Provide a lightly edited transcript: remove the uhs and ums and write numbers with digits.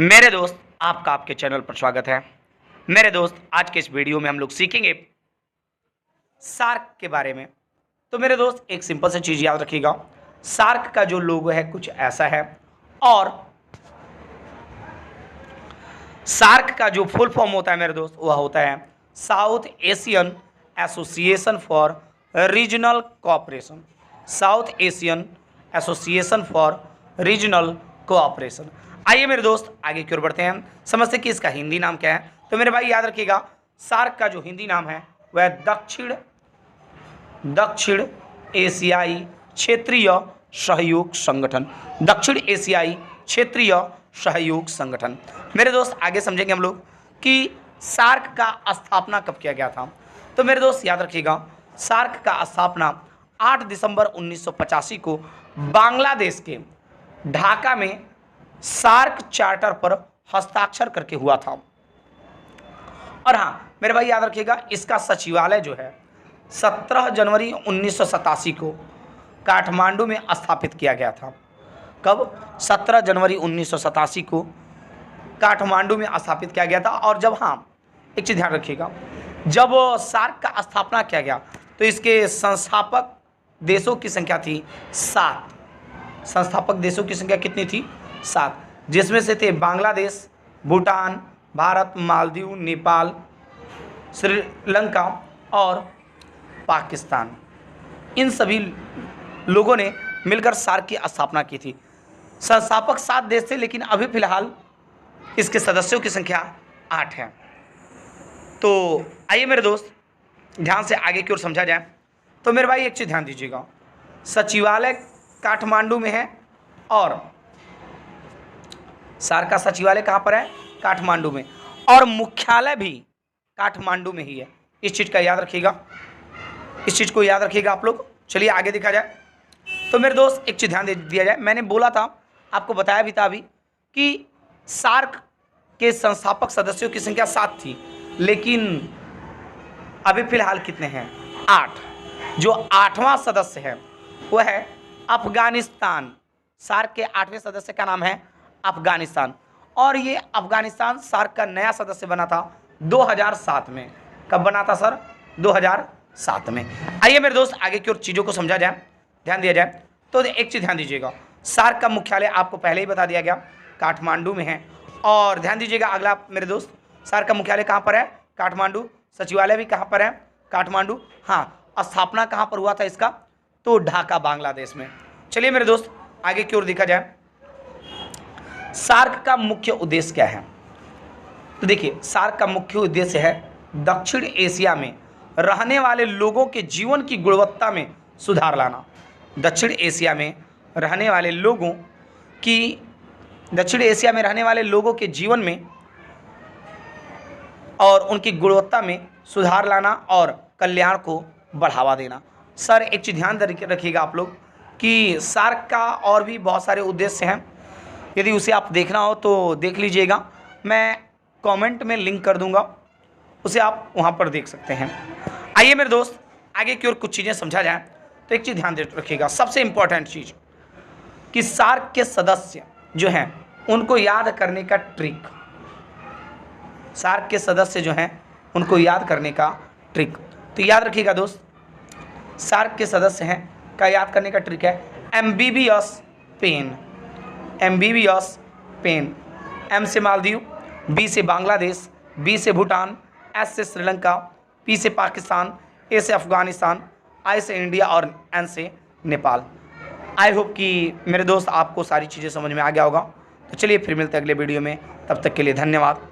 मेरे दोस्त आपका आपके चैनल पर स्वागत है। मेरे दोस्त आज के इस वीडियो में हम लोग सीखेंगे सार्क के बारे में। तो मेरे दोस्त एक सिंपल सी चीज़ याद रखिएगा, सार्क का जो लोगो है कुछ ऐसा है और सार्क का जो फुल फॉर्म होता है मेरे दोस्त वह होता है south Asian association for regional cooperation. South Asian association for regional cooperation. आइए मेरे दोस्त आगे की ओर बढ़ते हैं, समझते हैं कि इसका हिंदी नाम क्या है। तो मेरे भाई याद रखिएगा, सार्क का जो हिंदी नाम है वह दक्षिण एशियाई क्षेत्रीय सहयोग संगठन। दक्षिण एशियाई क्षेत्रीय सहयोग संगठन। मेरे दोस्त आगे समझेंगे हम लोग कि सार्क का स्थापना कब किया गया था। तो मेरे दोस्त याद रखिएगा, सार्क का स्थापना 8 दिसंबर 1985 को बांग्लादेश के ढाका में सार्क चार्टर पर हस्ताक्षर करके हुआ था। और हाँ मेरे भाई याद रखिएगा, इसका सचिवालय जो है 17 जनवरी 1987 को काठमांडू में स्थापित किया गया था। कब? 17 जनवरी 1987 को काठमांडू में स्थापित किया गया था। और जब एक चीज़ ध्यान रखिएगा, जब सार्क का स्थापना किया गया तो इसके संस्थापक देशों की संख्या थी 7। संस्थापक देशों की संख्या कितनी थी? 7, जिसमें से थे बांग्लादेश, भूटान, भारत, मालदीव, नेपाल, श्रीलंका और पाकिस्तान। इन सभी लोगों ने मिलकर सार्क की स्थापना की थी। संस्थापक 7 देश थे, लेकिन अभी फिलहाल इसके सदस्यों की संख्या 8 है। तो आइए मेरे दोस्त ध्यान से आगे की ओर समझा जाए। तो मेरे भाई एक चीज़ ध्यान दीजिएगा, सचिवालय काठमांडू में है और सार्क का सचिवालय कहाँ पर है? काठमांडू में, और मुख्यालय भी काठमांडू में ही है। इस चीज़ का याद रखिएगा, इस चीज़ को याद रखिएगा आप लोग। चलिए आगे देखा जाए। तो मेरे दोस्त एक चीज़ ध्यान दे दिया जाए, मैंने बोला था, आपको बताया भी था अभी कि सार्क के संस्थापक सदस्यों की संख्या 7 थी, लेकिन अभी फिलहाल कितने हैं? 8। जो 8वां सदस्य है वह है अफगानिस्तान। सार्क के 8वें सदस्य का नाम है अफगानिस्तान, और ये अफगानिस्तान सार्क का नया सदस्य बना था 2007 में। कब बना था सर? 2007 में। आइए मेरे दोस्त आगे की ओर चीज़ों को समझा जाए, ध्यान दिया जाए। तो एक चीज़ ध्यान दीजिएगा, सार्क का मुख्यालय आपको पहले ही बता दिया गया, काठमांडू में है। और ध्यान दीजिएगा अगला मेरे दोस्त, सार्क का मुख्यालय कहाँ पर है? काठमांडू। सचिवालय भी कहाँ पर है? काठमांडू। हाँ, स्थापना कहाँ पर हुआ था इसका? तो ढाका, बांग्लादेश में। चलिए मेरे दोस्त आगे की ओर देखा जाए, सार्क का मुख्य उद्देश्य क्या है। तो देखिए, सार्क का मुख्य उद्देश्य है दक्षिण एशिया में रहने वाले लोगों के जीवन की गुणवत्ता में सुधार लाना। दक्षिण एशिया में रहने वाले लोगों के जीवन में और उनकी गुणवत्ता में सुधार लाना और कल्याण को बढ़ावा देना। सर एक चीज़ ध्यान रखिएगा आप लोग कि सार्क का और भी बहुत सारे उद्देश्य हैं, यदि उसे आप देखना हो तो देख लीजिएगा, मैं कमेंट में लिंक कर दूंगा, उसे आप वहां पर देख सकते हैं। आइए मेरे दोस्त आगे की ओर कुछ चीज़ें समझा जाए। तो एक चीज़ ध्यान रखिएगा, सबसे इम्पोर्टेंट चीज़ कि सार्क के सदस्य जो हैं उनको याद करने का ट्रिक। सार्क के सदस्य जो हैं उनको याद करने का ट्रिक। तो याद रखिएगा दोस्त, सार्क के सदस्य हैं का याद करने का ट्रिक है एम्बीबियस पेन। एम्बीबियस पेन। एम से मालदीव, बी से बांग्लादेश, बी से भूटान, एस से श्रीलंका, पी से पाकिस्तान, ए से अफगानिस्तान, आई से इंडिया और एन से नेपाल। आई होप कि मेरे दोस्त आपको सारी चीज़ें समझ में आ गया होगा। तो चलिए फिर मिलते हैं अगले वीडियो में, तब तक के लिए धन्यवाद।